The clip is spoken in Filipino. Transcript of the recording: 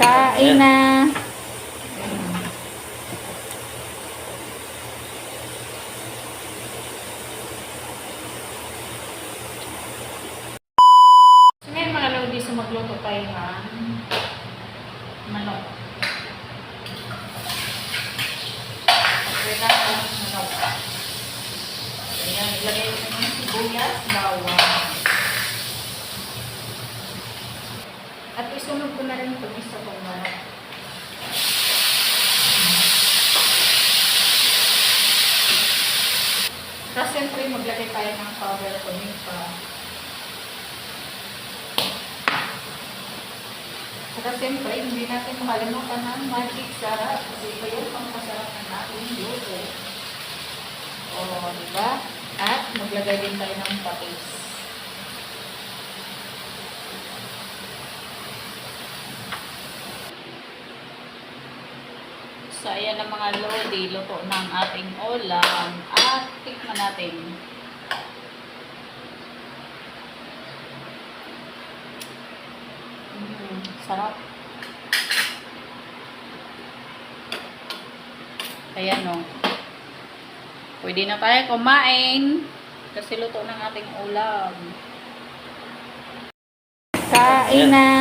Kain na. So, ngayon mga lodi, so magluto tayo ng manok. Okay na ang manok. Ayan, ilagay ko na yung sibuyas, bawang. At isunod ko na rin ito isa kong manok. Tapos siyempre maglagay tayo ng powder paminta. Saka siyempre hindi natin makalimutan ng magic sarap kasi ito yung pangkasarap ng ating luto. O, diba? At maglagay din tayo ng patis. So, ayan ang mga lodi, luto ng ating ulam at tikman natin. Sarap. Ayan o. Pwede na tayo kumain kasi luto ng ating ulam. Kain na.